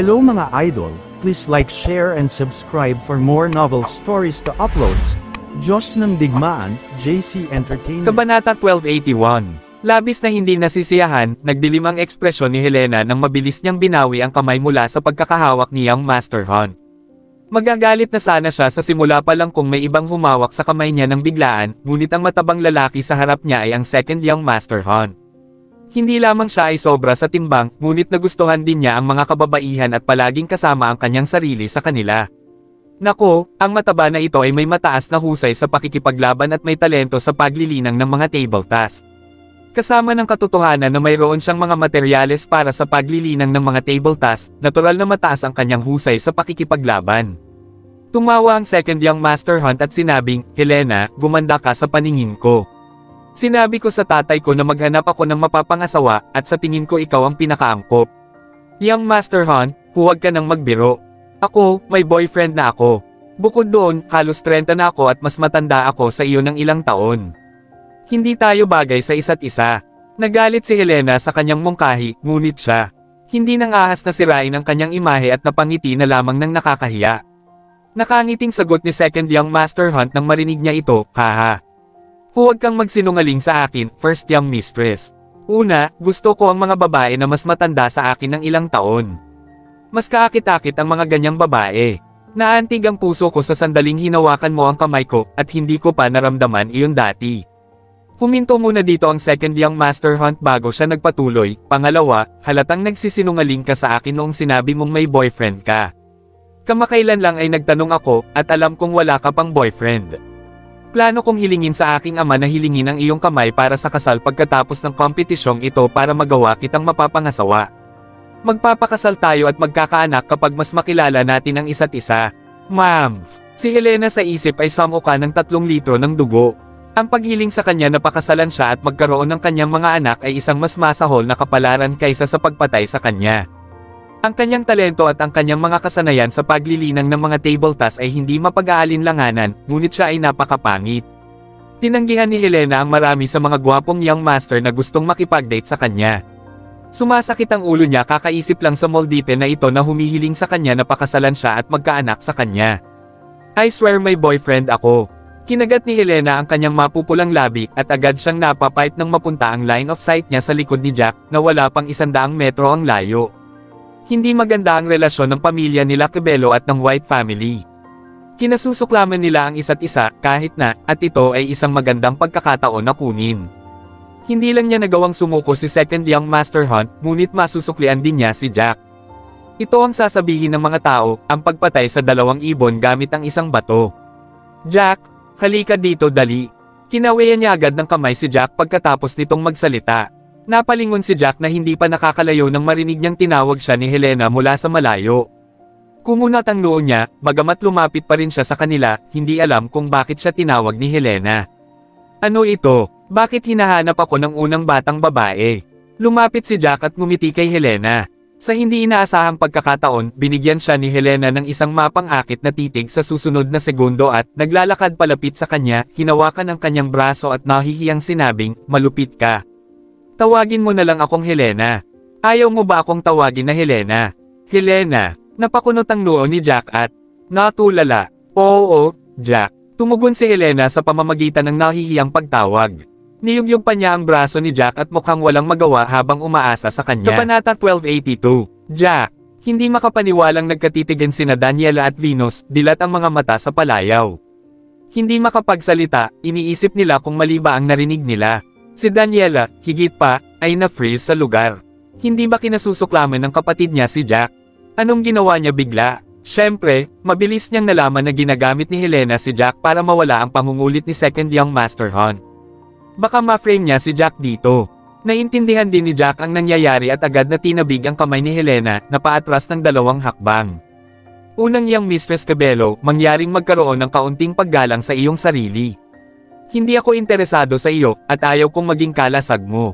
Hello mga idol, please like, share and subscribe for more novel stories to uploads. Diyos ng Digmaan, JC Entertainment. Kabanata 1281. Labis na hindi nasisiyahan, nagdilim ang ekspresyon ni Helena nang mabilis niyang binawi ang kamay mula sa pagkakahawak niyang Master Hunt. Magagalit na sana siya sa simula pa lang kung may ibang humawak sa kamay niya ng biglaan, ngunit ang matabang lalaki sa harap niya ay ang second young Master Hunt. Hindi lamang siya ay sobra sa timbang, ngunit nagustuhan din niya ang mga kababaihan at palaging kasama ang kanyang sarili sa kanila. Nako, ang mataba na ito ay may mataas na husay sa pakikipaglaban at may talento sa paglilinang ng mga table task. Kasama ng katotohanan na mayroon siyang mga materyales para sa paglilinang ng mga table task, natural na mataas ang kanyang husay sa pakikipaglaban. Tumawa ang second young Master Hunt at sinabing, "Helena, gumanda ka sa paningin ko. Sinabi ko sa tatay ko na maghanap ako ng mapapangasawa, at sa tingin ko ikaw ang pinakaangkop. Young Master Hunt, huwag ka nang magbiro. Ako, may boyfriend na ako. Bukod doon, halos 30 na ako at mas matanda ako sa iyo ng ilang taon. Hindi tayo bagay sa isa't isa." Nagalit si Helena sa kanyang mungkahi, ngunit siya hindi nang ahas na sirain ang kanyang imahe at napangiti na lamang ng nakakahiya. Nakangiting sagot ni second young Master Hunt nang marinig niya ito, "Haha. Huwag kang magsinungaling sa akin, first young mistress. Una, gusto ko ang mga babae na mas matanda sa akin ng ilang taon. Mas kaakit-akit ang mga ganyang babae. Naantig ang puso ko sa sandaling hinawakan mo ang kamay ko, at hindi ko pa naramdaman iyon dati." Huminto muna dito ang second young Master Hunt bago siya nagpatuloy. "Pangalawa, halatang nagsisinungaling ka sa akin noong sinabi mong may boyfriend ka. Kamakailan lang ay nagtanong ako, at alam kong wala ka pang boyfriend. Plano kong hilingin sa aking ama na hilingin ang iyong kamay para sa kasal pagkatapos ng kompetisyong ito para magawa kitang mapapangasawa. Magpapakasal tayo at magkakaanak kapag mas makilala natin ang isa't isa." "Ma'am." Si Helena sa isip ay samuka ng 3 litro ng dugo. Ang paghiling sa kanya na pakasalan siya at magkaroon ng kanyang mga anak ay isang mas masahol na kapalaran kaysa sa pagpatay sa kanya. Ang kanyang talento at ang kanyang mga kasanayan sa paglilinang ng mga table task ay hindi mapag-aalinlanganan, ngunit siya ay napakapangit. Tinanggihan ni Helena ang marami sa mga gwapong young master na gustong makipag-date sa kanya. Sumasakit ang ulo niya kakaisip lang sa moldite na ito na humihiling sa kanya na pakasalan siya at magkaanak sa kanya. "I swear may boyfriend ako." Kinagat ni Helena ang kanyang mapupulang labi at agad siyang napapipe nang mapunta ang line of sight niya sa likod ni Jack na wala pang 100 metro ang layo. Hindi maganda ang relasyon ng pamilya nila Cabello at ng White family. Kinasusuklaman nila ang isa't isa kahit na, at ito ay isang magandang pagkakataon na kunin. Hindi lang niya nagawang sumuko si second young Master Hunt, ngunit masusuklian din niya si Jack. Ito ang sasabihin ng mga tao, ang pagpatay sa 2 ibon gamit ang isang bato. "Jack, halika dito dali." Kinawayan niya agad ng kamay si Jack pagkatapos nitong magsalita. Napalingon si Jack na hindi pa nakakalayo nang marinig niyang tinawag siya ni Helena mula sa malayo. Kumunat ang noo niya, bagamat lumapit pa rin siya sa kanila, hindi alam kung bakit siya tinawag ni Helena. "Ano ito? Bakit hinahanap ako ng unang batang babae?" Lumapit si Jack at ngumiti kay Helena. Sa hindi inaasahang pagkakataon, binigyan siya ni Helena ng isang mapang-akit na titig sa susunod na segundo at, naglalakad palapit sa kanya, hinawakan ang kanyang braso at nahihiyang sinabing, "Malupit ka. Tawagin mo na lang akong Helena. Ayaw mo ba akong tawagin na Helena?" "Helena." Napakunot ang noo ni Jack at natulala. "Oo, Jack." Tumugon si Helena sa pamamagitan ng nahihiyang pagtawag. Niyugyug pa niya ang braso ni Jack at mukhang walang magawa habang umaasa sa kanya. Kabanata 1282. Jack. Hindi makapaniwalang nagkatitigan sina Daniela at Venus, dilat ang mga mata sa palayaw. Hindi makapagsalita, iniisip nila kung mali ba ang narinig nila. Si Daniela, higit pa, ay na-freeze sa lugar. Hindi ba kinasusuklaman ng kapatid niya si Jack? Anong ginawa niya bigla? Siyempre, mabilis niyang nalaman na ginagamit ni Helena si Jack para mawala ang pangungulit ni second young Master Hunt. Baka ma-frame niya si Jack dito. Naintindihan din ni Jack ang nangyayari at agad na tinabig ang kamay ni Helena na paatras ng 2 hakbang. "Unang young Mistress Cabello, mangyaring magkaroon ng kaunting paggalang sa iyong sarili. Hindi ako interesado sa iyo, at ayaw kong maging kalasag mo."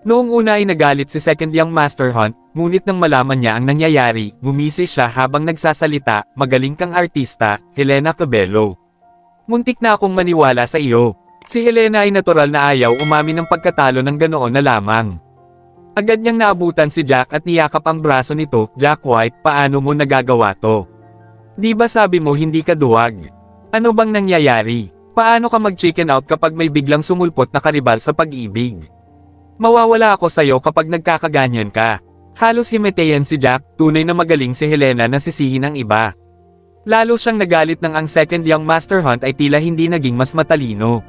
Noong una ay nagalit si second young Master Hunt, ngunit nang malaman niya ang nangyayari, gumisi siya habang nagsasalita, "Magaling kang artista, Helena Cabello. Muntik na akong maniwala sa iyo." Si Helena ay natural na ayaw umamin ng pagkatalo ng ganoon na lamang. Agad niyang naabutan si Jack at niyakap ang braso nito. Jack White, paano mo nagagawa to? Di ba sabi mo hindi ka duwag? Ano bang nangyayari? Paano ka mag-chicken out kapag may biglang sumulpot na karibal sa pag-ibig? Mawawala ako sa'yo kapag nagkakaganyan ka. Halos himatayan si Jack, tunay na magaling si Helena na sisihin ang iba. Lalo siyang nagalit nang ang second young Master Hunt ay tila hindi naging mas matalino.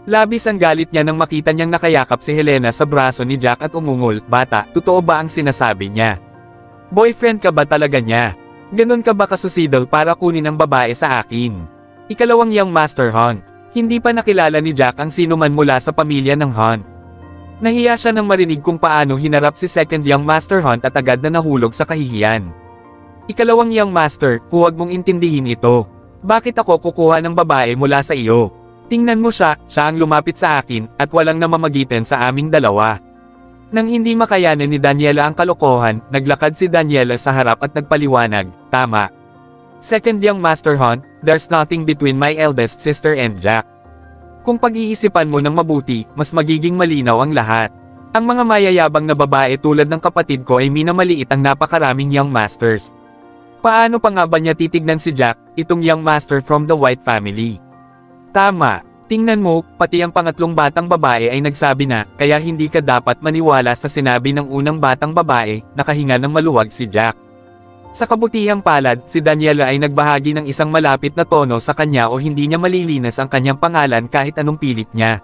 Labis ang galit niya nang makita niyang nakayakap si Helena sa braso ni Jack at umungol. Bata, totoo ba ang sinasabi niya? Boyfriend ka ba talaga niya? Ganon ka ba kasusidal para kunin ang babae sa akin? Ikalawang young Master Hunt. Hindi pa nakilala ni Jack ang sino man mula sa pamilya ng Hunt. Nahiya siya nang marinig kung paano hinarap si second young Master Hunt at agad na nahulog sa kahihiyan. Ikalawang young Master, huwag mong intindihin ito. Bakit ako kukuha ng babae mula sa iyo? Tingnan mo siya ang lumapit sa akin, at walang namamagitan sa aming dalawa. Nang hindi makayanan ni Daniela ang kalokohan, naglakad si Daniela sa harap at nagpaliwanag, tama. Second young Master Hunt, there's nothing between my eldest sister and Jack. Kung pag-iisipan mo ng mabuti, mas magiging malinaw ang lahat. Ang mga mayayabang na babae tulad ng kapatid ko ay minamaliit ang napakaraming young masters. Paano pa nga ba niya titignan si Jack, itong young master from the White family? Tama, tingnan mo, pati ang pangatlong batang babae ay nagsabi na, kaya hindi ka dapat maniwala sa sinabi ng unang batang babae, nakahinga ng maluwag si Jack. Sa kabutihang palad, si Daniela ay nagbahagi ng isang malapit na tono sa kanya o hindi niya malilinas ang kanyang pangalan kahit anong pilit niya.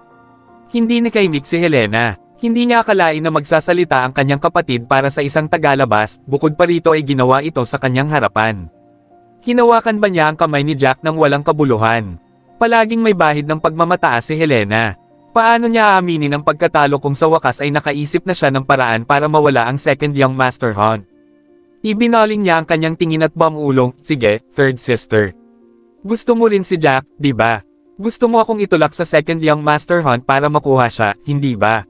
Hindi nakaimik si Helena. Hindi niya akalain na magsasalita ang kanyang kapatid para sa isang tagalabas, bukod pa rito ay ginawa ito sa kanyang harapan. Hinawakan ba niya ang kamay ni Jack nang walang kabuluhan? Palaging may bahid ng pagmamataas si Helena. Paano niya aaminin ang pagkatalo kung sa wakas ay nakaisip na siya ng paraan para mawala ang second young Master Hunt? Ibinaling niya ang kanyang tingin at bamulong, sige, third sister. Gusto mo rin si Jack, di ba? Gusto mo akong itulak sa second young Master Hunt para makuha siya, hindi ba?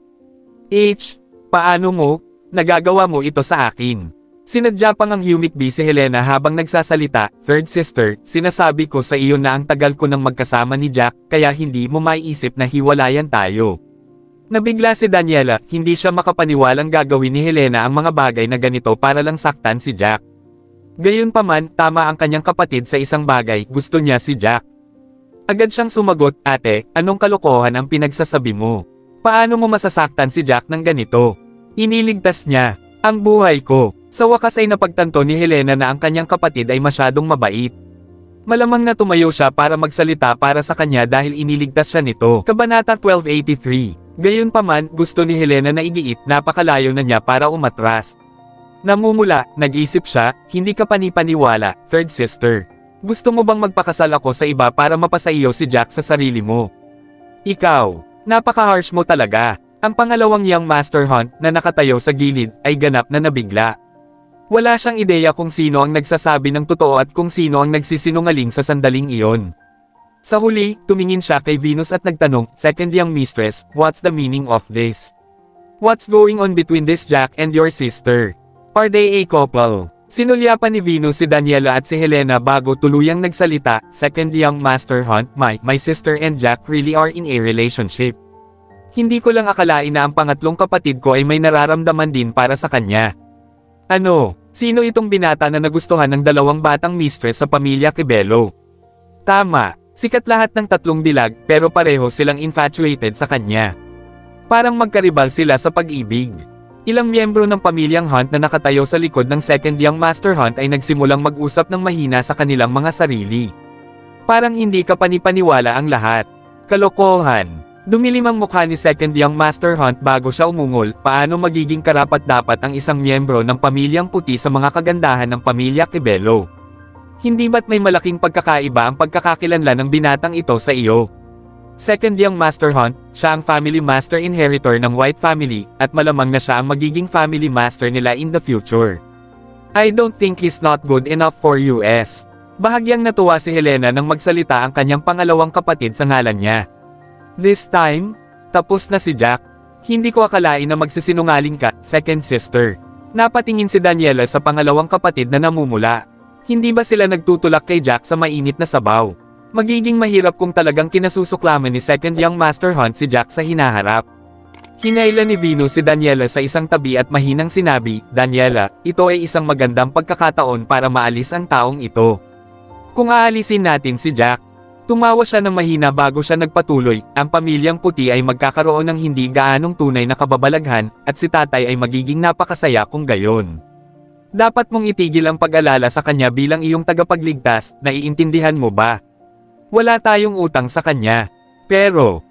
Paano mo? Nagagawa mo ito sa akin. Sinadya pang ang humikbi si Helena habang nagsasalita, third sister, sinasabi ko sa iyo na ang tagal ko nang magkasama ni Jack, kaya hindi mo maiisip na hiwalayan tayo. Nabigla si Daniela, hindi siya makapaniwalang gagawin ni Helena ang mga bagay na ganito para lang saktan si Jack. Gayunpaman, tama ang kanyang kapatid sa isang bagay, gusto niya si Jack. Agad siyang sumagot, ate, anong kalokohan ang pinagsasabi mo? Paano mo masasaktan si Jack ng ganito? Iniligtas niya ang buhay ko. Sa wakas ay napagtanto ni Helena na ang kanyang kapatid ay masyadong mabait. Malamang na tumayo siya para magsalita para sa kanya dahil iniligtas siya nito. Kabanata 1283. Gayunpaman, gusto ni Helena na igiit, napakalayo na niya para umatras. Namumula, nag-isip siya, hindi ka panipaniwala, third sister. Gusto mo bang magpakasal ako sa iba para mapasaiyo si Jack sa sarili mo? Ikaw, napaka-harsh mo talaga. Ang pangalawang young Master Hunt na nakatayo sa gilid ay ganap na nabigla. Wala siyang ideya kung sino ang nagsasabi ng totoo at kung sino ang nagsisinungaling sa sandaling iyon. Sa huli, tumingin siya kay Venus at nagtanong, second young mistress, what's the meaning of this? What's going on between this Jack and your sister? Are they a couple? Sinulyapan ni Venus si Daniela at si Helena bago tuluyang nagsalita, second young Master Hunt, my sister and Jack really are in a relationship. Hindi ko lang akalain na ang pangatlong kapatid ko ay may nararamdaman din para sa kanya. Ano? Sino itong binata na nagustuhan ng dalawang batang mistress sa pamilya Kibelo? Tama, sikat lahat ng tatlong dilag pero pareho silang infatuated sa kanya. Parang magkaribal sila sa pag-ibig. Ilang miyembro ng pamilyang Hunt na nakatayo sa likod ng second young Master Hunt ay nagsimulang mag-usap ng mahina sa kanilang mga sarili. Parang hindi ka panipaniwala ang lahat. Kalokohan. Dumilim ang mukha ni second young Master Hunt bago siya umungol, paano magiging karapat-dapat ang isang miyembro ng pamilyang puti sa mga kagandahan ng pamilya Kibelo? Hindi ba't may malaking pagkakaiba ang pagkakakilanlan ng binatang ito sa iyo? Second young Master Hunt, siya ang family master inheritor ng White family, at malamang na siya ang magiging family master nila in the future. I don't think he's not good enough for US. Bahagyang natuwa si Helena nang magsalita ang kanyang pangalawang kapatid sa ngalan niya. This time, tapos na si Jack. Hindi ko akalain na magsisinungaling ka, second sister. Napatingin si Daniela sa pangalawang kapatid na namumula. Hindi ba sila nagtutulak kay Jack sa mainit na sabaw? Magiging mahirap kung talagang kinasusuklaman ni second young Master Hunt si Jack sa hinaharap. Hinailan ni Venus si Daniela sa isang tabi at mahinang sinabi, Daniela, ito ay isang magandang pagkakataon para maalis ang taong ito. Kung aalisin natin si Jack. Tumawa siya ng mahina bago siya nagpatuloy, ang pamilyang puti ay magkakaroon ng hindi gaanong tunay na kababalaghan, at si tatay ay magiging napakasaya kung gayon. Dapat mong itigil ang pag-alala sa kanya bilang iyong tagapagligtas, naiintindihan mo ba? Wala tayong utang sa kanya. Pero,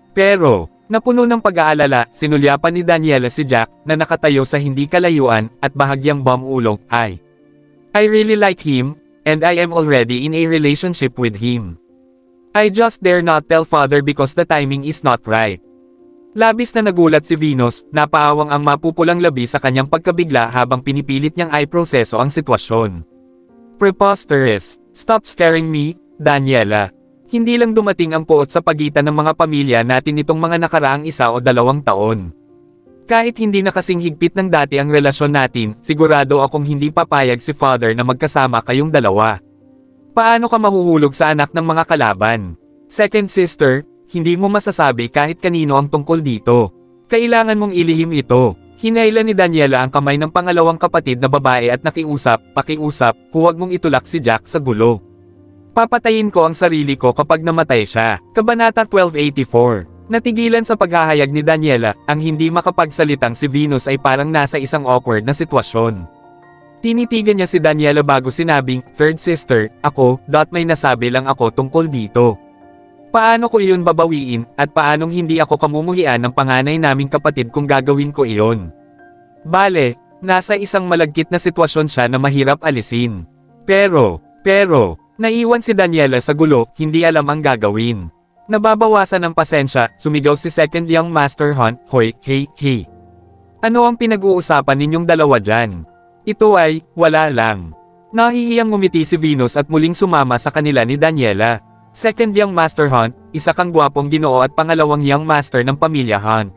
napuno ng pag-aalala, sinulyapan ni Daniela si Jack, na nakatayo sa hindi kalayuan, at bahagyang bumulong, I really like him, and I am already in a relationship with him. I just dare not tell father because the timing is not right. Labis na nagulat si Venus, napaawang ang mapupulang labi sa kanyang pagkabigla habang pinipilit niyang proseso ang sitwasyon. Preposterous. Stop scaring me, Daniela. Hindi lang dumating ang puot sa pagitan ng mga pamilya natin nitong mga nakaraang 1 o 2 taon. Kahit hindi na kasing higpit ng dati ang relasyon natin, sigurado akong hindi papayag si father na magkasama kayong dalawa. Paano ka mahuhulog sa anak ng mga kalaban? Second sister, hindi mo masasabi kahit kanino ang tungkol dito. Kailangan mong ilihim ito. Hinailan ni Daniela ang kamay ng pangalawang kapatid na babae at pakiusap, huwag mong itulak si Jack sa gulo. Papatayin ko ang sarili ko kapag namatay siya. Kabanata 1284. Natigilan sa paghahayag ni Daniela, ang hindi makapagsalitang si Venus ay parang nasa isang awkward na sitwasyon. Tinitigan niya si Daniela bago sinabing, third sister, may nasabi lang ako tungkol dito. Paano ko iyon babawiin, at paanong hindi ako kamumuhian ng panganay naming kapatid kung gagawin ko iyon? Bale, nasa isang malagkit na sitwasyon siya na mahirap alisin. Pero, naiwan si Daniela sa gulo, hindi alam ang gagawin. Nababawasan ng pasensya, sumigaw si second young master Hunt, hoy, hey. Ano ang pinag-uusapan ninyong dalawa dyan? Ito ay, wala lang. Nahihiyang ngumiti si Venus at muling sumama sa kanila ni Daniela. Second young master Hunt, isa kang gwapong ginoo at pangalawang young master ng pamilya Hunt.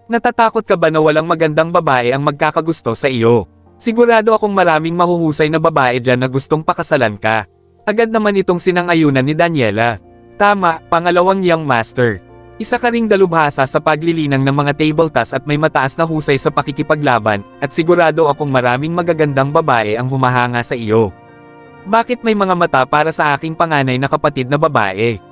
Natatakot ka ba na walang magandang babae ang magkakagusto sa iyo? Sigurado akong maraming mahuhusay na babae dyan na gustong pakasalan ka. Agad naman itong sinang-ayunan ni Daniela. Tama, pangalawang young master. Isa ka ring dalubhasa sa paglilinang ng mga table tas at may mataas na husay sa pakikipaglaban, at sigurado akong maraming magagandang babae ang humahanga sa iyo. Bakit may mga mata para sa aking panganay na kapatid na babae?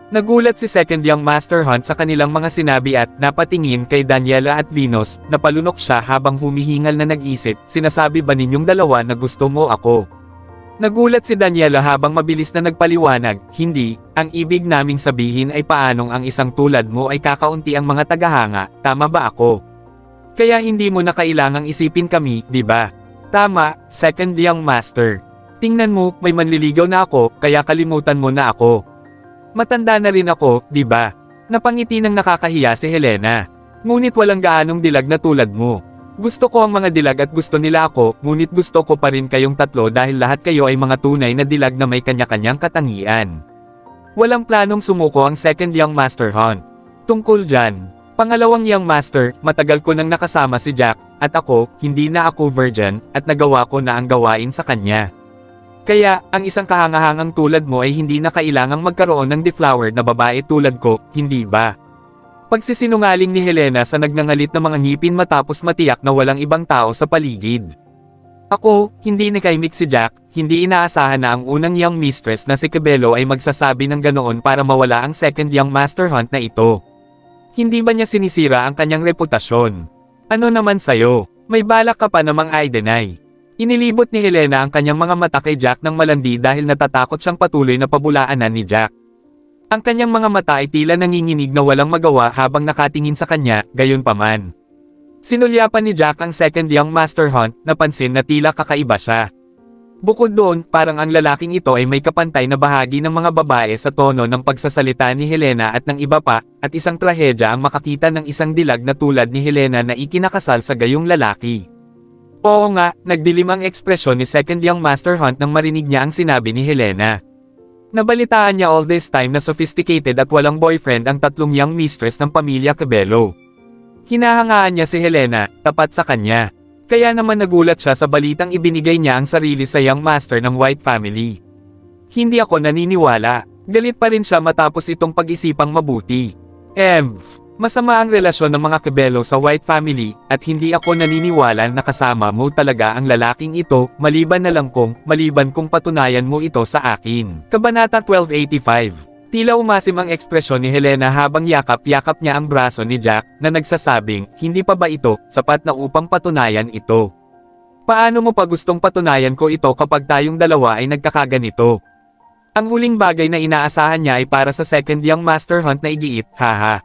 Nagulat si second young master Hunt sa kanilang mga sinabi at napatingin kay Daniela at Venus, napalunok siya habang humihingal na nag-isip, sinasabi ba ninyong dalawa na gusto mo ako? Nagulat si Daniela habang mabilis na nagpaliwanag, hindi, ang ibig naming sabihin ay paanong ang isang tulad mo ay kakaunti ang mga tagahanga, tama ba ako? Kaya hindi mo na kailangang isipin kami, di ba? Tama, second young master. Tingnan mo, may manliligaw na ako, kaya kalimutan mo na ako. Matanda na rin ako, di ba? Napangiti ng nakakahiya si Helena. Ngunit walang gaanong dilag na tulad mo. Gusto ko ang mga dilag at gusto nila ako, ngunit gusto ko pa rin kayong tatlo dahil lahat kayo ay mga tunay na dilag na may kanya-kanyang katangian. Walang planong sumuko ang second young master Hunt. Tungkol dyan, pangalawang young master, matagal ko nang nakasama si Jack, at ako, hindi na ako virgin, at nagawa ko na ang gawain sa kanya. Kaya, ang isang kahangahangang tulad mo ay hindi na kailangang magkaroon ng deflowered na babae tulad ko, hindi ba? Pagsisinungaling ni Helena sa nagngangalit na mga ngipin matapos matiyak na walang ibang tao sa paligid. Ako, hindi nakaimik si Jack, hindi inaasahan na ang unang young mistress na si Cabello ay magsasabi ng ganoon para mawala ang second young master Hunt na ito. Hindi ba niya sinisira ang kanyang reputasyon? Ano naman sayo, may balak ka pa namang i-deny. Inilibot ni Helena ang kanyang mga mata kay Jack ng malandi dahil natatakot siyang patuloy na pabulaanan ni Jack. Ang kanyang mga mata ay tila nanginginig na walang magawa habang nakatingin sa kanya, gayunpaman. Sinulyapan ni Jack ang second young master Hunt, napansin na tila kakaiba siya. Bukod doon, parang ang lalaking ito ay may kapantay na bahagi ng mga babae sa tono ng pagsasalita ni Helena at ng iba pa, at isang trahedya ang makakita ng isang dilag na tulad ni Helena na ikinakasal sa gayong lalaki. Oo nga, nagdilim ang ekspresyon ni second young master Hunt nang marinig niya ang sinabi ni Helena. Nabalitaan niya all this time na sophisticated at walang boyfriend ang tatlong young mistress ng pamilya Cabello. Hinahangaan niya si Helena, tapat sa kanya. Kaya naman nagulat siya sa balitang ibinigay niya ang sarili sa young master ng White family. Hindi ako naniniwala. Galit pa rin siya matapos itong pag-isipang mabuti. Masama ang relasyon ng mga Cabello sa White family, at hindi ako naniniwala na kasama mo talaga ang lalaking ito, maliban kung patunayan mo ito sa akin. Kabanata 1285. Tila umasim ang ekspresyon ni Helena habang yakap-yakap niya ang braso ni Jack, na nagsasabing, hindi pa ba ito, sapat na upang patunayan ito? Paano mo pa gustong patunayan ko ito kapag tayong dalawa ay nagkakaganito? Ang huling bagay na inaasahan niya ay para sa second young master hunt na igiit, haha.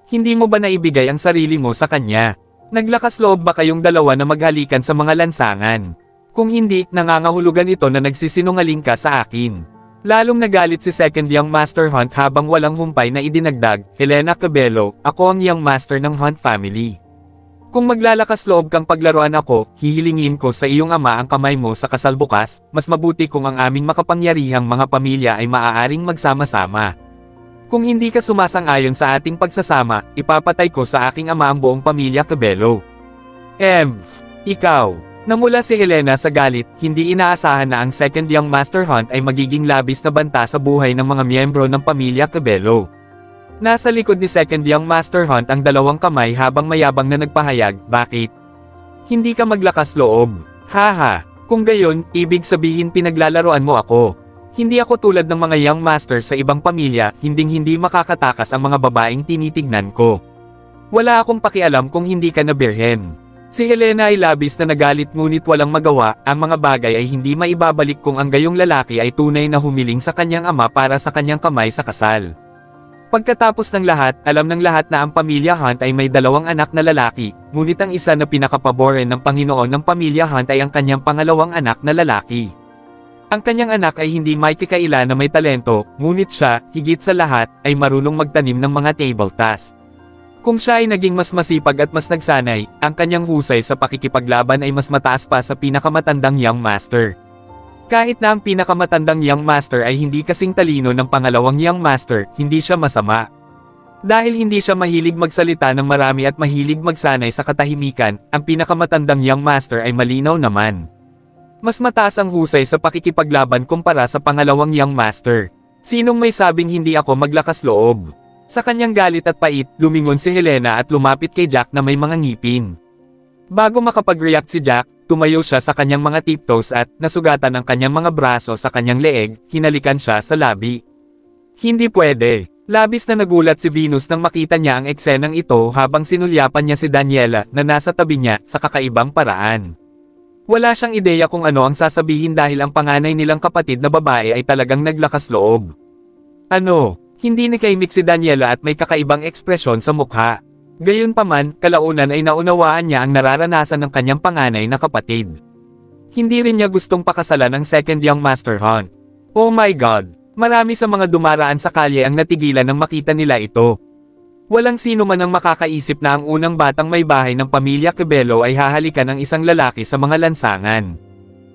Hindi mo ba naibigay ang sarili mo sa kanya? Naglakas loob ba kayong dalawa na maghalikan sa mga lansangan? Kung hindi, nangangahulugan ito na nagsisinungaling ka sa akin. Lalong nagalit si second young master hunt habang walang humpay na idinagdag, Helena Cabello, ako ang young master ng Hunt family. Kung maglalakas loob kang paglaruan ako, hihilingin ko sa iyong ama ang kamay mo sa kasal bukas, mas mabuti kung ang aming makapangyarihang mga pamilya ay maaaring magsama-sama. Kung hindi ka sumasang-ayon sa ating pagsasama, ipapatay ko sa aking ama ang buong pamilya Cabello. Ikaw. Namula si Helena sa galit, hindi inaasahan na ang second young master hunt ay magiging labis na banta sa buhay ng mga miyembro ng pamilya Cabello. Nasa likod ni second young master hunt ang dalawang kamay habang mayabang na nagpahayag, bakit? Hindi ka maglakas loob. Haha, kung gayon, ibig sabihin pinaglalaroan mo ako. Hindi ako tulad ng mga young master sa ibang pamilya, hindi makakatakas ang mga babaeng tinitignan ko. Wala akong pakialam kung hindi ka na birhen. Si Helena ay labis na nagalit ngunit walang magawa, ang mga bagay ay hindi maibabalik kung ang gayong lalaki ay tunay na humiling sa kanyang ama para sa kanyang kamay sa kasal. Pagkatapos ng lahat, alam ng lahat na ang pamilya Hunt ay may dalawang anak na lalaki, ngunit ang isa na pinakapaboren ng Panginoon ng pamilya Hunt ay ang kanyang pangalawang anak na lalaki. Ang kanyang anak ay hindi maikikaila na may talento, ngunit siya, higit sa lahat, ay marunong magtanim ng mga table tasks. Kung siya ay naging mas masipag at mas nagsanay, ang kanyang husay sa pakikipaglaban ay mas mataas pa sa pinakamatandang young master. Kahit na ang pinakamatandang young master ay hindi kasing talino ng pangalawang young master, hindi siya masama. Dahil hindi siya mahilig magsalita ng marami at mahilig magsanay sa katahimikan, ang pinakamatandang young master ay malinaw naman. Mas mataas ang husay sa pakikipaglaban kumpara sa pangalawang young master. Sinong may sabing hindi ako maglakas loob? Sa kanyang galit at pait, lumingon si Helena at lumapit kay Jack na may mga ngipin. Bago makapag-react si Jack, tumayo siya sa kanyang mga tiptoes at, nasugatan ang kanyang mga braso sa kanyang leeg, hinalikan siya sa labi. Hindi pwede. Labis na nagulat si Venus nang makita niya ang eksenang ito habang sinulyapan niya si Daniela na nasa tabi niya sa kakaibang paraan. Wala siyang ideya kung ano ang sasabihin dahil ang panganay nilang kapatid na babae ay talagang naglakas loob. Ano? Hindi nakaimik si Daniela at may kakaibang ekspresyon sa mukha. Gayunpaman, kalaunan ay naunawaan niya ang nararanasan ng kanyang panganay na kapatid. Hindi rin niya gustong pakasalan ang second young master Hunt. Oh my God! Marami sa mga dumaraan sa kalye ang natigilan nang makita nila ito. Walang sino man ang makakaisip na ang unang batang may bahay ng pamilya Cabello ay hahalikan ng isang lalaki sa mga lansangan.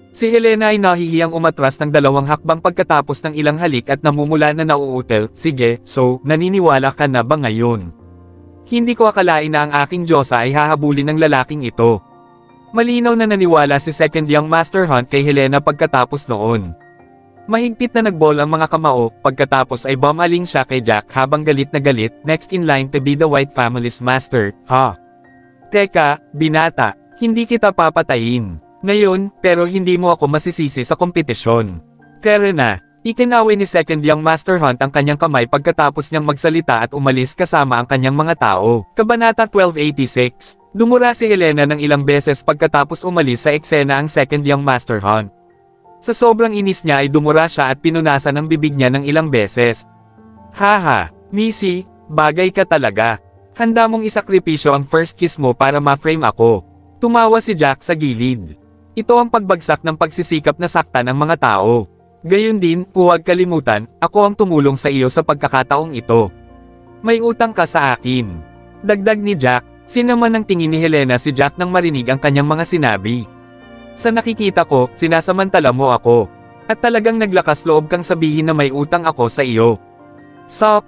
Si Helena ay nahihiyang umatras ng 2 hakbang pagkatapos ng ilang halik at namumula na nauutil, sige, so, naniniwala ka na ba ngayon? Hindi ko akalain na ang aking Diyosa ay hahabulin ng lalaking ito. Malinaw na naniwala si second young master Hunt kay Helena pagkatapos noon. Mahigpit na nagbol ang mga kamao, pagkatapos ay bumaling siya kay Jack habang galit na galit, next in line to be the White family's master, ha? Teka, binata, hindi kita papatayin. Ngayon, pero hindi mo ako masisisi sa kompetisyon. Kaya na, ikinaway ni second young master Hunt ang kanyang kamay pagkatapos niyang magsalita at umalis kasama ang kanyang mga tao. Kabanata 1286. Dumura si Helena ng ilang beses pagkatapos umalis sa eksena ang second young master Hunt. Sa sobrang inis niya ay dumura siya at pinunasan ang bibig niya ng ilang beses. Haha, Missy, bagay ka talaga. Handa mong isakripisyo ang first kiss mo para ma-frame ako. Tumawa si Jack sa gilid. Ito ang pagbagsak ng pagsisikap na saktan ng mga tao. Gayon din, huwag kalimutan, ako ang tumulong sa iyo sa pagkakataong ito. May utang ka sa akin. Dagdag ni Jack, sinaman ng tingin ni Helena si Jack nang marinig ang kanyang mga sinabi. Sa nakikita ko, sinasamantala mo ako. At talagang naglakas loob kang sabihin na may utang ako sa iyo. Sok.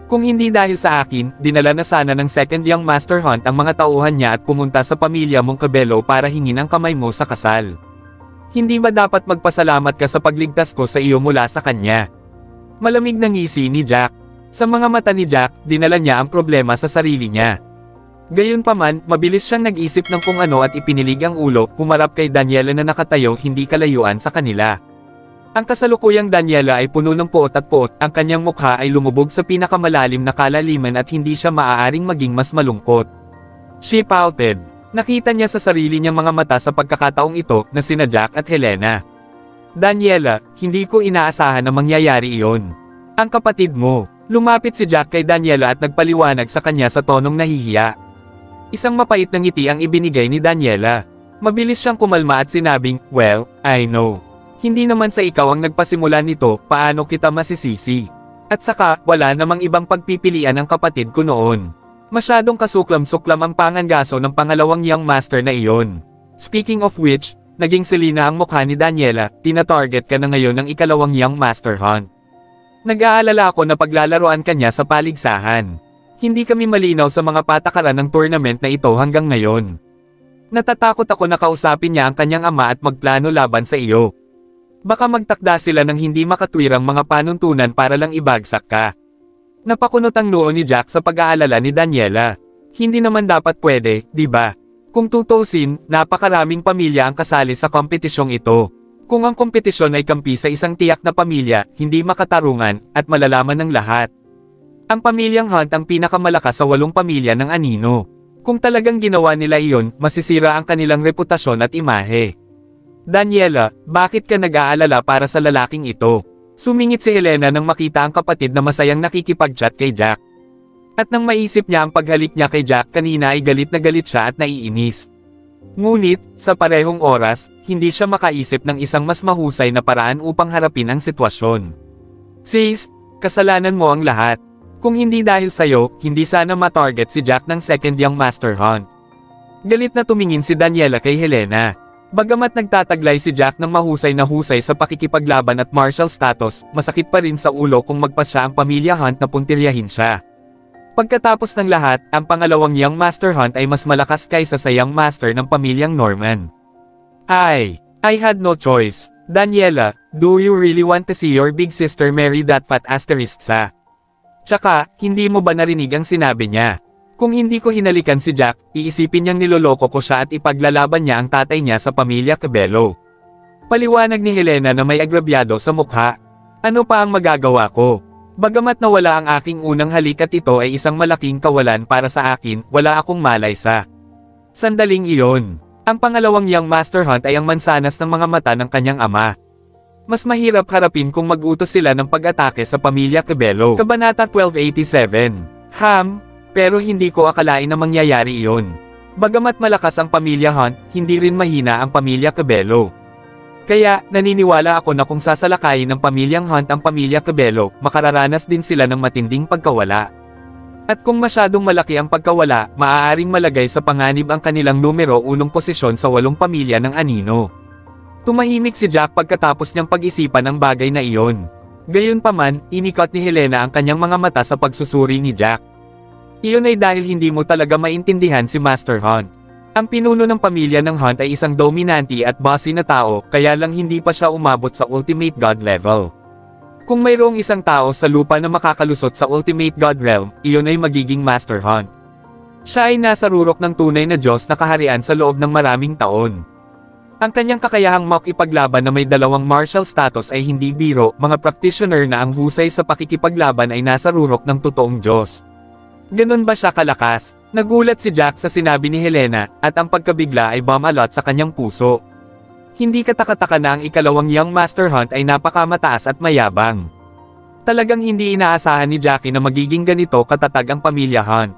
Kung hindi dahil sa akin, dinala na sana ng second young master Hunt ang mga tauhan niya at pumunta sa pamilya mong Cabello para hingin ang kamay mo sa kasal. Hindi ba dapat magpasalamat ka sa pagligtas ko sa iyo mula sa kanya? Malamig na ngisi ni Jack. Sa mga mata ni Jack, dinala niya ang problema sa sarili niya. Gayunpaman, mabilis siyang nag-isip ng kung ano at ipinilig ang ulo, humarap kay Daniela na nakatayo hindi kalayuan sa kanila. Ang kasalukuyang Daniela ay puno ng puot at puot, ang kanyang mukha ay lumubog sa pinakamalalim na kalaliman at hindi siya maaaring maging mas malungkot. She pouted. Nakita niya sa sarili niyang mga mata sa pagkakataong ito na sina Jack at Helena. Daniela, hindi ko inaasahan na mangyayari iyon. Ang kapatid mo. Lumapit si Jack kay Daniela at nagpaliwanag sa kanya sa tonong nahihiya. Isang mapait na ngiti ang ibinigay ni Daniela. Mabilis siyang kumalma at sinabing, "Well, I know. Hindi naman sa ikaw ang nagpasimula nito, paano kita masisisi? At saka, wala namang ibang pagpipilian ang kapatid ko noon. Masyadong kasuklam-suklam ang pangangaso ng pangalawang young master na iyon. Speaking of which, naging selina ang mukha ni Daniela, tina-target ka na ngayon ng ikalawang young master hunt. Nag-aalala ako na paglalaroan kanya sa paligsahan. Hindi kami malinaw sa mga patakaran ng tournament na ito hanggang ngayon. Natatakot ako na kausapin niya ang kanyang ama at magplano laban sa iyo. Baka magtakda sila ng hindi makatwirang mga panuntunan para lang ibagsak ka." Napakunot ang noo ni Jack sa pag-aalala ni Daniela. Hindi naman dapat pwede, di ba? Kung tutusin, napakaraming pamilya ang kasali sa kompetisyong ito. Kung ang kompetisyon ay kampi sa isang tiyak na pamilya, hindi makatarungan, at malalaman ng lahat. Ang pamilyang Hunt ang pinakamalakas sa 8 pamilya ng Anino. Kung talagang ginawa nila iyon, masisira ang kanilang reputasyon at imahe. Daniela, bakit ka nag-aalala para sa lalaking ito? Sumingit si Helena nang makita ang kapatid na masayang nakikipag-chat kay Jack. At nang maisip niya ang paghalik niya kay Jack kanina ay galit na galit siya at naiinis. Ngunit, sa parehong oras, hindi siya makaisip ng isang mas mahusay na paraan upang harapin ang sitwasyon. "Sis, kasalanan mo ang lahat. Kung hindi dahil sa'yo, hindi sana matarget si Jack ng second young master hunt." Galit na tumingin si Daniela kay Helena. Bagamat nagtataglay si Jack ng mahusay na husay sa pakikipaglaban at martial status, masakit pa rin sa ulo kung magpasya ang pamilya Hunt na puntiryahin siya. Pagkatapos ng lahat, ang pangalawang young master Hunt ay mas malakas kaysa sa young master ng pamilyang Norman. I had no choice. Daniela, do you really want to see your big sister marry that fat asterisk sa? Tsaka, hindi mo ba narinig ang sinabi niya? Kung hindi ko hinalikan si Jack, iisipin niyang niloloko ko siya at ipaglalaban niya ang tatay niya sa pamilya Cabello. Paliwanag ni Helena na may agrabyado sa mukha. Ano pa ang magagawa ko? Bagamat nawala ang aking unang halik at ito ay isang malaking kawalan para sa akin, wala akong malay sa sandaling iyon. Ang pangalawang young master Hunt ay ang mansanas ng mga mata ng kanyang ama. Mas mahirap harapin kung mag-utos sila ng pag-atake sa pamilya Cabello. Kabanata 1287. Pero hindi ko akalain na mangyayari iyon. Bagamat malakas ang pamilya Hunt, hindi rin mahina ang pamilya Cabello. Kaya, naniniwala ako na kung sasalakayin ng pamilyang Hunt ang pamilya Cabello, makararanas din sila ng matinding pagkawala. At kung masyadong malaki ang pagkawala, maaaring malagay sa panganib ang kanilang numero 1 posisyon sa 8 pamilya ng Anino. Tumahimik si Jack pagkatapos niyang pag-isipan ang bagay na iyon. Gayunpaman, inikot ni Helena ang kanyang mga mata sa pagsusuri ni Jack. Iyon ay dahil hindi mo talaga maintindihan si Master Hunt. Ang pinuno ng pamilya ng Hunt ay isang dominante at bossy na tao, kaya lang hindi pa siya umabot sa ultimate god level. Kung mayroong isang tao sa lupa na makakalusot sa ultimate god realm, iyon ay magiging Master Hunt. Siya ay nasa rurok ng tunay na Diyos na kaharian sa loob ng maraming taon. Ang kanyang kakayahang makipaglaban na may 2 martial status ay hindi biro, mga practitioner na ang husay sa pakikipaglaban ay nasa rurok ng totoong Diyos. Ganun ba siya kalakas? Nagulat si Jack sa sinabi ni Helena, at ang pagkabigla ay bumalot sa kanyang puso. Hindi katakataka na ang ikalawang young master Hunt ay napakamataas at mayabang. Talagang hindi inaasahan ni Jackie na magiging ganito katatag ang pamilya Hunt.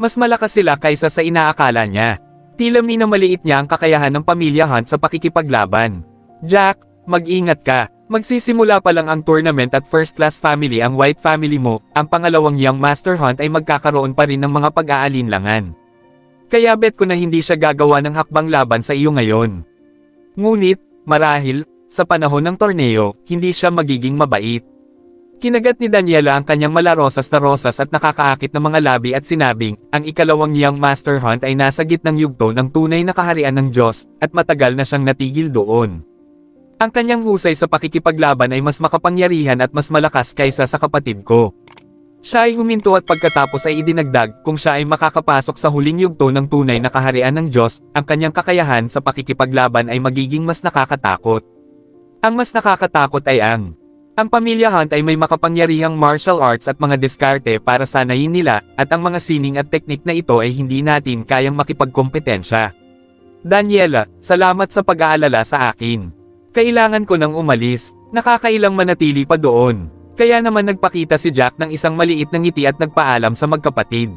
Mas malakas sila kaysa sa inaakala niya. Tila minamaliit niya ang kakayahan ng pamilya Hunt sa pakikipaglaban. Jack, mag-ingat ka. Magsisimula pa lang ang tournament at first-class family ang White family mo, ang pangalawang young master Hunt ay magkakaroon pa rin ng mga pag-aalinlangan. Kaya bet ko na hindi siya gagawa ng hakbang laban sa iyo ngayon. Ngunit, marahil, sa panahon ng torneo, hindi siya magiging mabait. Kinagat ni Daniela ang kanyang malarosas na rosas at nakakaakit na mga labi at sinabing, ang ikalawang young master Hunt ay nasa gitnang yugto ng tunay na kaharian ng Diyos, at matagal na siyang natigil doon. Ang kanyang husay sa pakikipaglaban ay mas makapangyarihan at mas malakas kaysa sa kapatid ko. Siya ay huminto at pagkatapos ay idinagdag kung siya ay makakapasok sa huling yugto ng tunay na kaharian ng Diyos, ang kanyang kakayahan sa pakikipaglaban ay magiging mas nakakatakot. Ang mas nakakatakot ay ang pamilya Hunt ay may makapangyarihang martial arts at mga diskarte para sanayin nila, at ang mga sining at teknik na ito ay hindi natin kayang makipagkompetensya. Daniela, salamat sa pag-aalala sa akin. Kailangan ko nang umalis, nakakailang manatili pa doon. Kaya naman nagpakita si Jack ng isang maliit na ngiti at nagpaalam sa magkapatid.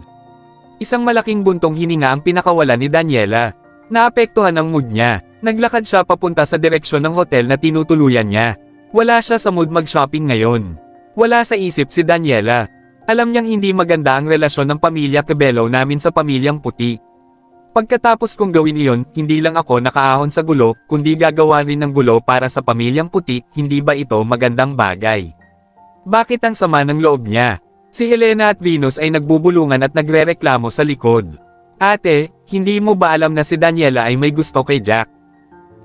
Isang malaking buntong hininga ang pinakawalan ni Daniela. Naapektuhan ang mood niya. Naglakad siya papunta sa direksyon ng hotel na tinutuluyan niya. Wala siya sa mood mag-shopping ngayon. Wala sa isip si Daniela. Alam niyang hindi maganda ang relasyon ng pamilya Cabello namin sa pamilyang puti. Pagkatapos kong gawin iyon, hindi lang ako nakaahon sa gulo, kundi gagawa rin ng gulo para sa pamilyang puti, hindi ba ito magandang bagay? Bakit ang sama ng loob niya? Si Helena at Venus ay nagbubulungan at nagrereklamo sa likod. Ate, hindi mo ba alam na si Daniela ay may gusto kay Jack?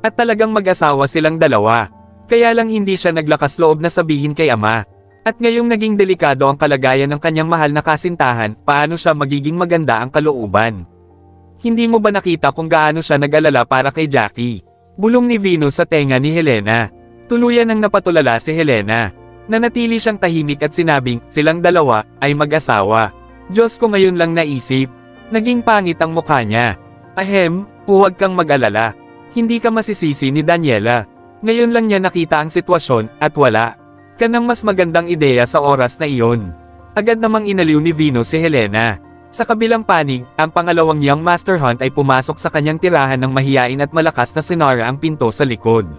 At talagang mag-asawa silang dalawa. Kaya lang hindi siya naglakas loob na sabihin kay ama. At ngayong naging delikado ang kalagayan ng kanyang mahal na kasintahan, paano siya magiging maganda ang kalooban? Hindi mo ba nakita kung gaano siya nag-alala para kay Jackie? Bulong ni Venus sa tenga ni Helena. Tuluyan nang napatulala si Helena. Nanatili siyang tahimik at sinabing, silang dalawa, ay mag-asawa. Diyos ko ngayon lang naisip. Naging pangit ang mukha niya. Ahem, huwag kang mag-alala. Hindi ka masisisi ni Daniela. Ngayon lang niya nakita ang sitwasyon, at wala ka ng mas magandang ideya sa oras na iyon. Agad namang inaliw ni Venus si Helena. Sa kabilang panig, ang pangalawang Young Master Hunt ay pumasok sa kanyang tirahan ng mahiyain at malakas na sinara ang pinto sa likod.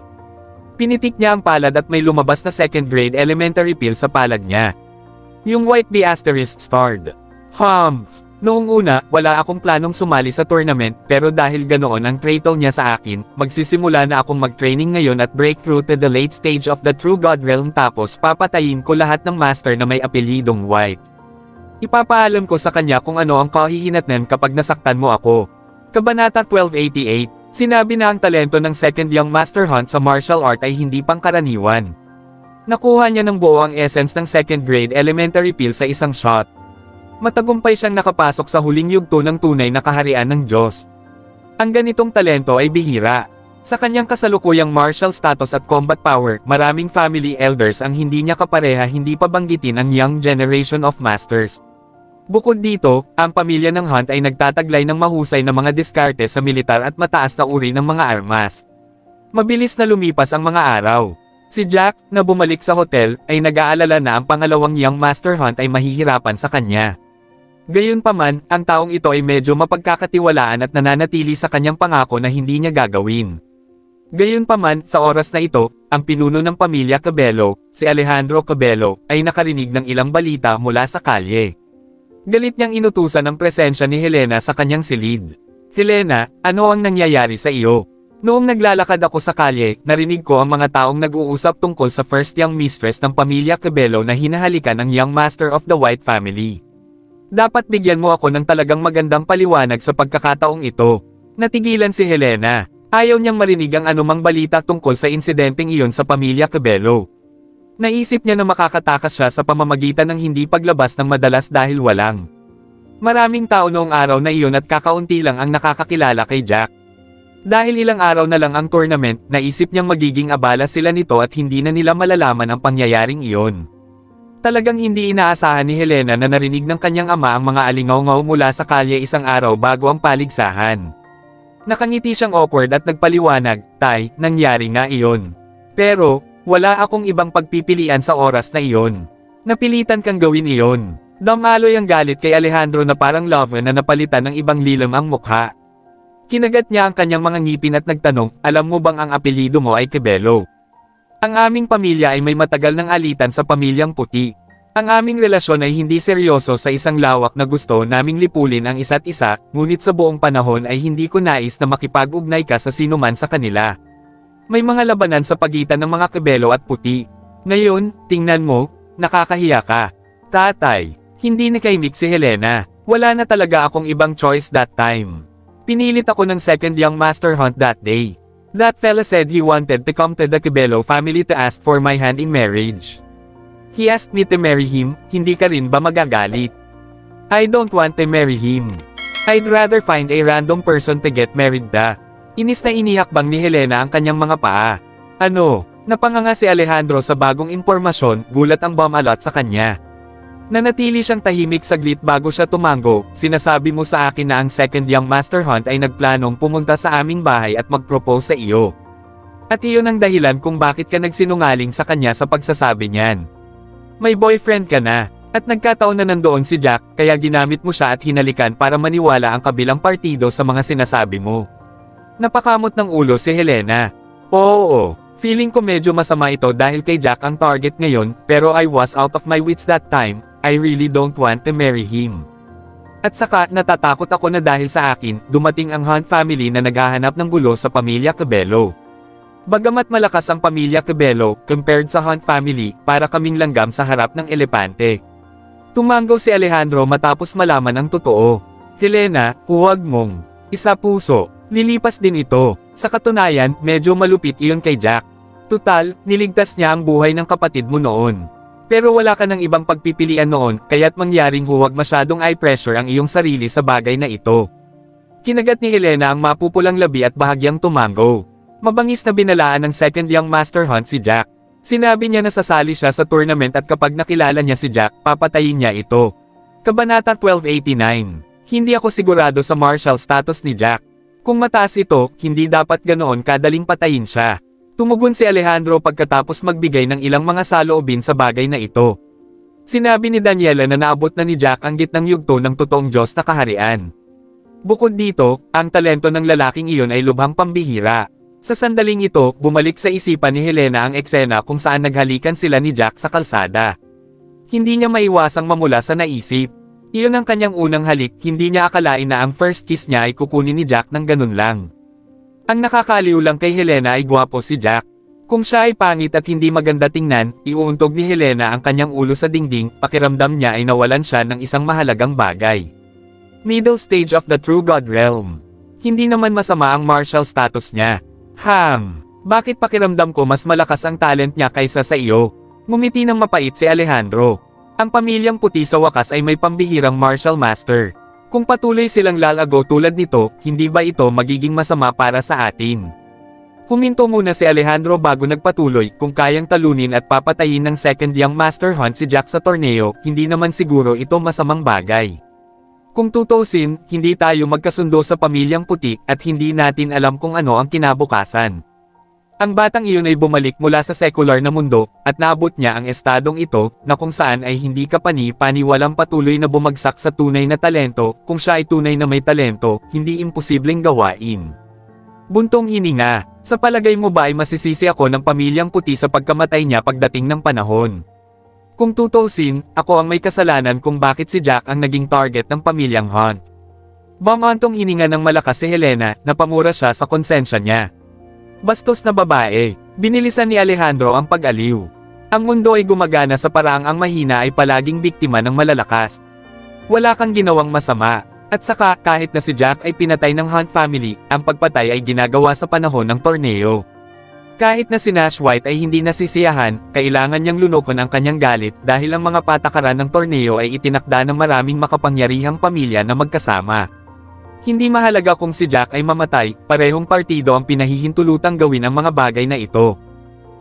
Pinitik niya ang palad at may lumabas na second grade elementary pill sa palad niya. Yung white B** starred. Noong una, wala akong planong sumali sa tournament, pero dahil ganoon ang title niya sa akin, magsisimula na akong mag-training ngayon at break through to the late stage of the True God Realm, tapos papatayin ko lahat ng master na may apelyidong White. Ipapaalam ko sa kanya kung ano ang kahihinatnan kapag nasaktan mo ako. Kabanata 1288, sinabi na ang talento ng second Young Master Hunt sa martial art ay hindi pangkaraniwan. Nakuha niya ng buo ang essence ng second grade elementary pill sa isang shot. Matagumpay siyang nakapasok sa huling yugto ng tunay na kaharian ng Diyos. Ang ganitong talento ay bihira. Sa kanyang kasalukuyang martial status at combat power, maraming family elders ang hindi niya kapareha, hindi pa banggitin ang young generation of masters. Bukod dito, ang pamilya ng Hunt ay nagtataglay ng mahusay na mga diskarte sa militar at mataas na uri ng mga armas. Mabilis na lumipas ang mga araw. Si Jack, na bumalik sa hotel, ay nag-aalala na ang pangalawang Young Master Hunt ay mahihirapan sa kanya. Gayunpaman, ang taong ito ay medyo mapagkakatiwalaan at nananatili sa kanyang pangako na hindi niya gagawin. Gayunpaman, sa oras na ito, ang pinuno ng pamilya Cabello, si Alejandro Cabello, ay nakarinig ng ilang balita mula sa kalye. Galit niyang inutusan ang presensya ni Helena sa kanyang silid. Helena, ano ang nangyayari sa iyo? Noong naglalakad ako sa kalye, narinig ko ang mga taong nag-uusap tungkol sa first young mistress ng pamilya Cabello na hinahalikan ng Young Master of the White Family. Dapat bigyan mo ako ng talagang magandang paliwanag sa pagkakataong ito. Natigilan si Helena. Ayaw niyang marinig ang anumang balita tungkol sa insidenteng iyon sa pamilya Cabello. Naisip niya na makakatakas siya sa pamamagitan ng hindi paglabas ng madalas dahil walang maraming tao noong araw na iyon at kakaunti lang ang nakakakilala kay Jack. Dahil ilang araw na lang ang tournament, naisip niyang magiging abala sila nito at hindi na nila malalaman ang pangyayaring iyon. Talagang hindi inaasahan ni Helena na narinig ng kanyang ama ang mga alingaw-ngaw mula sa kalye isang araw bago ang paligsahan. Nakangiti siyang awkward at nagpaliwanag, "Tay, nangyari nga iyon. Pero, wala akong ibang pagpipilian sa oras na iyon. Napilitan kang gawin iyon." Damaloy ang galit kay Alejandro na parang lover na napalitan ng ibang lilam ang mukha. Kinagat niya ang kanyang mga ngipin at nagtanong, "Alam mo bang ang apelyido mo ay Cabello? Ang aming pamilya ay may matagal ng alitan sa pamilyang puti. Ang aming relasyon ay hindi seryoso sa isang lawak na gusto naming lipulin ang isa't isa, ngunit sa buong panahon ay hindi ko nais na makipag-ugnay ka sa sinuman sa kanila. May mga labanan sa pagitan ng mga Cabello at puti. Ngayon, tingnan mo, nakakahiya ka." Tatay, hindi nakaimik si Helena. Wala na talaga akong ibang choice that time. Pinilit ako ng second Young Master Hunt that day. That fella said he wanted to come to the Cabello family to ask for my hand in marriage. He asked me to marry him, hindi ka rin ba magagalit? I don't want to marry him. I'd rather find a random person to get married da. Inis na inihakbang ni Helena ang kanyang mga paa. Ano? Napanganga si Alejandro sa bagong impormasyon, gulat ang bumalot sa kanya. Nanatili siyang tahimik saglit bago siya tumango. Sinasabi mo sa akin na ang second young Master Hunt ay nagplanong pumunta sa aming bahay at mag-propose sa iyo. At iyon ang dahilan kung bakit ka nagsinungaling sa kanya sa pagsasabi niyan. May boyfriend ka na, at nagkataon na nandoon si Jack, kaya ginamit mo siya at hinalikan para maniwala ang kabilang partido sa mga sinasabi mo. Napakamot ng ulo si Helena. Oo, feeling ko medyo masama ito dahil kay Jack ang target ngayon, pero I was out of my wits that time. I really don't want to marry him. At saka, natatakot ako na dahil sa akin, dumating ang Hunt family na naghahanap ng gulo sa pamilya Cabello. Bagamat malakas ang pamilya Cabello, compared sa Hunt family, para kaming langgam sa harap ng elepante. Tumango si Alejandro matapos malaman ang totoo. Helena, huwag mong isa puso. Lilipas din ito. Sa katunayan, medyo malupit iyon kay Jack. Tutal, niligtas niya ang buhay ng kapatid mo noon. Pero wala ka ng ibang pagpipilian noon, kaya't mangyaring huwag masyadong eye pressure ang iyong sarili sa bagay na ito. Kinagat ni Helena ang mapupulang labi at bahagyang tumango. Mabangis na binalaan ng second young Master Hunt si Jack. Sinabi niya na sasali siya sa tournament at kapag nakilala niya si Jack, papatayin niya ito. Kabanata 1289. Hindi ako sigurado sa martial status ni Jack. Kung mataas ito, hindi dapat ganoon kadaling patayin siya. Tumugon si Alejandro pagkatapos magbigay ng ilang mga saloobin sa bagay na ito. Sinabi ni Daniela na naabot na ni Jack ang gitnang yugto ng totoong Diyos na kaharian. Bukod dito, ang talento ng lalaking iyon ay lubhang pambihira. Sa sandaling ito, bumalik sa isipan ni Helena ang eksena kung saan naghalikan sila ni Jack sa kalsada. Hindi niya maiwasang mamula sa naisip. Iyon ang kanyang unang halik, hindi niya akalain na ang first kiss niya ay kukunin ni Jack ng ganun lang. Ang nakakaliw lang kay Helena ay gwapo si Jack. Kung siya ay pangit at hindi maganda tingnan, iuuntog ni Helena ang kanyang ulo sa dingding, pakiramdam niya ay nawalan siya ng isang mahalagang bagay. Middle stage of the True God realm. Hindi naman masama ang martial status niya. Bakit pakiramdam ko mas malakas ang talent niya kaysa sa iyo? Ngumiti ng mapait si Alejandro. Ang pamilyang puti sa wakas ay may pambihirang martial master. Kung patuloy silang lalago tulad nito, hindi ba ito magiging masama para sa atin? Huminto muna si Alejandro bago nagpatuloy, kung kayang talunin at papatayin ng second young Master Hunt si Jack sa torneo, hindi naman siguro ito masamang bagay. Kung tutusin, hindi tayo magkasundo sa pamilyang puti at hindi natin alam kung ano ang kinabukasan. Ang batang iyon ay bumalik mula sa sekular na mundo, at naabot niya ang estadong ito, na kung saan ay hindi kapani-pani walang patuloy na bumagsak sa tunay na talento, kung siya ay tunay na may talento, hindi imposibleng gawain. Buntong hininga, sa palagay mo ba ay masisisi ako ng pamilyang puti sa pagkamatay niya pagdating ng panahon? Kung tutusin, ako ang may kasalanan kung bakit si Jack ang naging target ng pamilyang Hunt. Bumantong hininga ng malakas si Helena, napamura siya sa konsensya niya. Bastos na babae, binilisan ni Alejandro ang pag-aliw. Ang mundo ay gumagana sa paraang ang mahina ay palaging biktima ng malalakas. Wala kang ginawang masama, at saka kahit na si Jack ay pinatay ng Hunt family, ang pagpatay ay ginagawa sa panahon ng torneo. Kahit na si Nash White ay hindi nasisiyahan, kailangan niyang lunokon ang kanyang galit dahil ang mga patakaran ng torneo ay itinakda ng maraming makapangyarihang pamilya na magkasama. Hindi mahalaga kung si Jack ay mamatay, parehong partido ang pinahihintulutang gawin ang mga bagay na ito.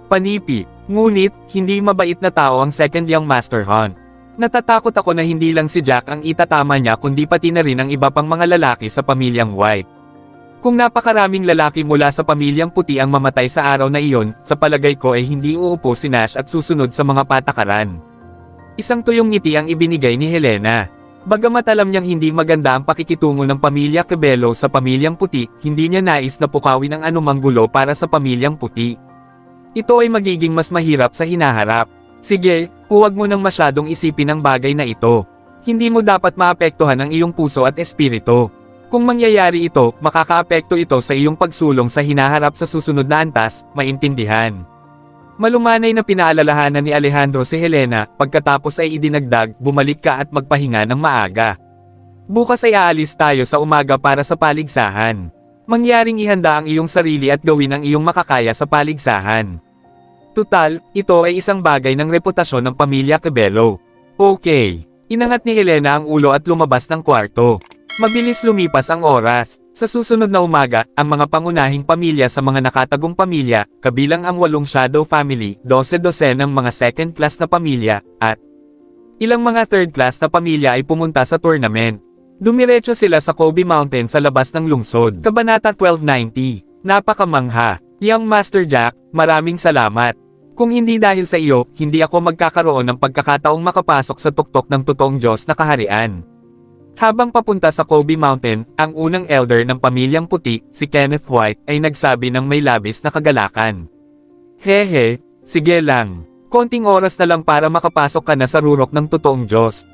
Panipi, ngunit, hindi mabait na tao ang second young Master Hunt. Natatakot ako na hindi lang si Jack ang itatama niya kundi pati na rin ang iba pang mga lalaki sa pamilyang White. Kung napakaraming lalaki mula sa pamilyang puti ang mamatay sa araw na iyon, sa palagay ko ay hindi uupo si Nash at susunod sa mga patakaran. Isang tuyong ngiti ang ibinigay ni Helena. Bagamat alam niyang hindi maganda ang pakikitungo ng pamilya Cabello sa pamilyang puti, hindi niya nais na pukawin ang anumang gulo para sa pamilyang puti. Ito ay magiging mas mahirap sa hinaharap. Sige, huwag mo nang masyadong isipin ang bagay na ito. Hindi mo dapat maapektuhan ang iyong puso at espiritu. Kung mangyayari ito, makakaapekto ito sa iyong pagsulong sa hinaharap sa susunod na antas, maintindihan. Malumanay na pinaalalahanan ni Alejandro si Helena, pagkatapos ay idinagdag, bumalik ka at magpahinga ng maaga. Bukas ay aalis tayo sa umaga para sa paligsahan. Mangyaring ihanda ang iyong sarili at gawin ang iyong makakaya sa paligsahan. Tutal, ito ay isang bagay ng reputasyon ng pamilya Cabello. Okay. Inangat ni Helena ang ulo at lumabas ng kwarto. Mabilis lumipas ang oras. Sa susunod na umaga, ang mga pangunahing pamilya sa mga nakatagong pamilya, kabilang ang 8 shadow family, 12 ng mga second class na pamilya, at ilang mga third class na pamilya ay pumunta sa tournament. Dumiretso sila sa Kobe Mountain sa labas ng lungsod. Kabanata 1290. Napakamangha. Young Master Jack, maraming salamat. Kung hindi dahil sa iyo, hindi ako magkakaroon ng pagkakataong makapasok sa tuktok ng totoong Diyos na kaharian. Habang papunta sa Kobe Mountain, ang unang elder ng pamilyang puti, si Kenneth White, ay nagsabi ng may labis na kagalakan. Hehe, sige lang. Konting oras na lang para makapasok ka na sa rurok ng totoong Diyos.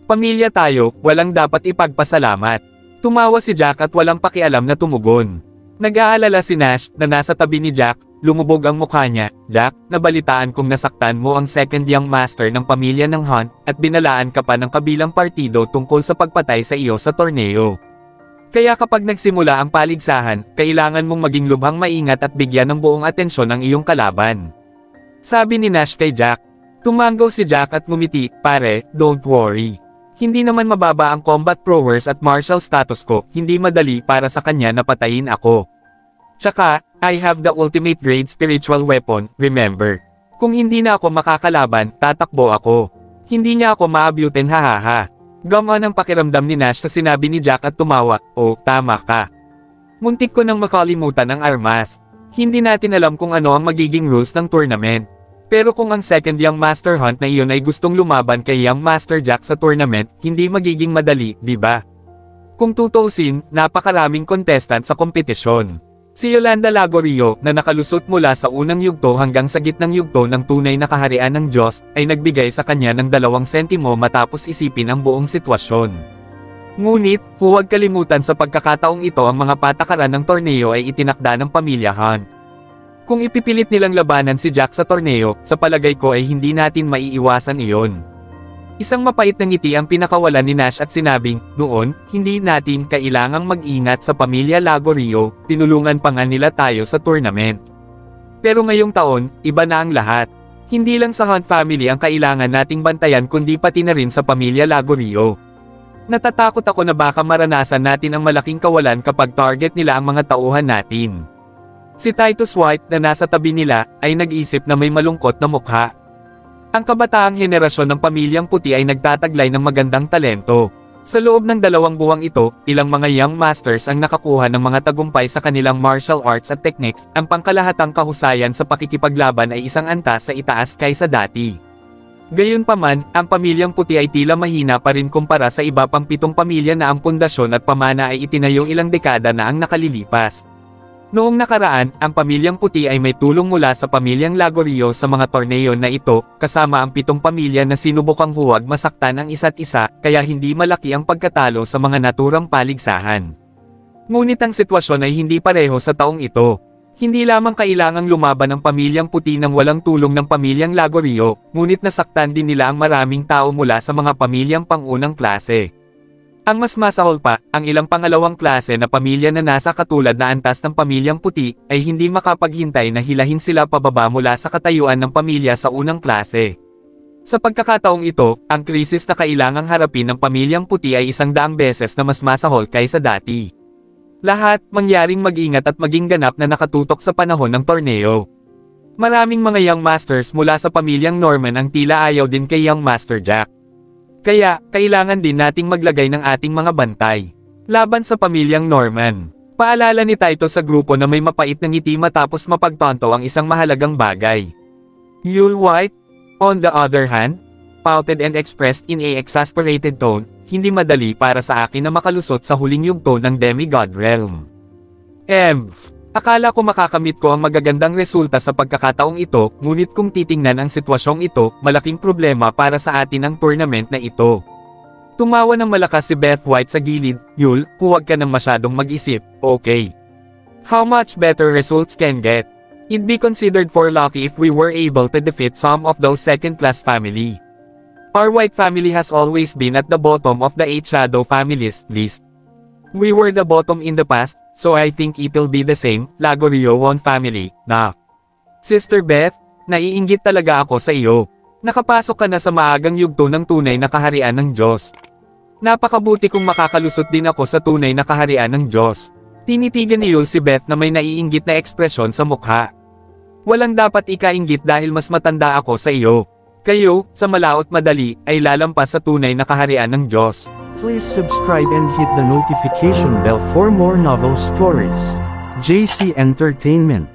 Pamilya tayo, walang dapat ipagpasalamat. Tumawa si Jack at walang pakialam na tumugon. Nag-aalala si Nash, na nasa tabi ni Jack, lumubog ang mukha niya. Jack, nabalitaan kong nasaktan mo ang second young master ng pamilya ng Hunt, at binalaan ka pa ng kabilang partido tungkol sa pagpatay sa iyo sa torneo. Kaya kapag nagsimula ang paligsahan, kailangan mong maging lubhang maingat at bigyan ng buong atensyon ang iyong kalaban. Sabi ni Nash kay Jack. Tumanggaw si Jack at ngumiti, pare, don't worry. Hindi naman mababa ang combat prowess at martial status ko, hindi madali para sa kanya na patayin ako. Tsaka, I have the ultimate grade spiritual weapon, remember. Kung hindi na ako makakalaban, tatakbo ako. Hindi niya ako maabutin hahaha. Gamaan ang pakiramdam ni Nash sa sinabi ni Jack at tumawa, oh, tama ka. Muntik ko nang makalimutan ang armas. Hindi natin alam kung ano ang magiging rules ng tournament. Pero kung ang second Young Master Hunt na iyon ay gustong lumaban kay Young Master Jack sa tournament, hindi magiging madali, di ba? Kung tutuusin, napakaraming contestant sa kompetisyon. Si Yolanda Lagorio, na nakalusot mula sa unang yugto hanggang sa gitnang yugto ng tunay na kaharian ng Diyos, ay nagbigay sa kanya ng 2 sentimo matapos isipin ang buong sitwasyon. Ngunit, huwag kalimutan sa pagkakataong ito ang mga patakaran ng torneo ay itinakda ng pamilya Hunt. Kung ipipilit nilang labanan si Jack sa torneo, sa palagay ko ay hindi natin maiiwasan iyon. Isang mapait na ngiti ang pinakawalan ni Nash at sinabing, noon, hindi natin kailangang mag-ingat sa pamilya Lagorio, tinulungan pa nga nila tayo sa tournament. Pero ngayong taon, iba na ang lahat. Hindi lang sa Hunt family ang kailangan nating bantayan kundi pati na rin sa pamilya Lagorio. Natatakot ako na baka maranasan natin ang malaking kawalan kapag target nila ang mga tauhan natin. Si Titus White na nasa tabi nila, ay nag-isip na may malungkot na mukha. Ang kabataang henerasyon ng pamilyang puti ay nagtataglay ng magandang talento. Sa loob ng 2 buwang ito, ilang mga young masters ang nakakuha ng mga tagumpay sa kanilang martial arts at techniques, ang pangkalahatang kahusayan sa pakikipaglaban ay isang antas sa itaas kaysa dati. Gayunpaman, ang pamilyang puti ay tila mahina pa rin kumpara sa iba pang 7 pamilya na ang pundasyon at pamana ay itinayong ilang dekada na ang nakalilipas. Noong nakaraan, ang pamilyang puti ay may tulong mula sa pamilyang Lagorio sa mga torneo na ito, kasama ang 7 pamilya na sinubukang huwag masaktan ang isa't isa, kaya hindi malaki ang pagkatalo sa mga naturang paligsahan. Ngunit ang sitwasyon ay hindi pareho sa taong ito. Hindi lamang kailangang lumaban ang pamilyang puti nang walang tulong ng pamilyang Lagorio, ngunit nasaktan din nila ang maraming tao mula sa mga pamilyang pangunang klase. Ang mas masahol pa, ang ilang pangalawang klase na pamilya na nasa katulad na antas ng pamilyang puti, ay hindi makapaghintay na hilahin sila pababa mula sa katayuan ng pamilya sa unang klase. Sa pagkakataong ito, ang krisis na kailangang harapin ng pamilyang puti ay 100 beses na mas masahol kaysa dati. Lahat, mangyaring mag-ingat at maging ganap na nakatutok sa panahon ng torneo. Maraming mga young masters mula sa pamilyang Norman ang tila ayaw din kay Young Master Jack. Kaya, kailangan din nating maglagay ng ating mga bantay laban sa pamilyang Norman. Paalala ni Taito sa grupo na may mapait na ngiti matapos mapagtanto ang isang mahalagang bagay. Yul White, on the other hand, pouted and expressed in a exasperated tone, hindi madali para sa akin na makalusot sa huling yugto ng Demigod Realm. Akala ko makakamit ko ang magagandang resulta sa pagkakataong ito, ngunit kung titingnan ang sitwasyong ito, malaking problema para sa atin ang tournament na ito. Tumawa ng malakas si Beth White sa gilid, Yul, huwag ka nang masyadong mag-isip, okay. How much better results can get? It'd be considered for lucky if we were able to defeat some of those second-class family. Our White family has always been at the bottom of the 8 shadow families list. We were the bottom in the past, so I think it'll be the same, Lagorio family, na. Sister Beth, Naiinggit talaga ako sa iyo. Nakapasok ka na sa maagang yugto ng tunay na kaharian ng Diyos. Napakabuti kung makakalusot din ako sa tunay na kaharian ng Diyos. Tinitigan ni Yul si Beth na may naiinggit na ekspresyon sa mukha. Walang dapat ikainggit dahil mas matanda ako sa iyo. Kayo, sa malaot madali, ay lalampas sa tunay na kaharian ng Diyos. Please subscribe and hit the notification bell for more novel stories. JC Entertainment.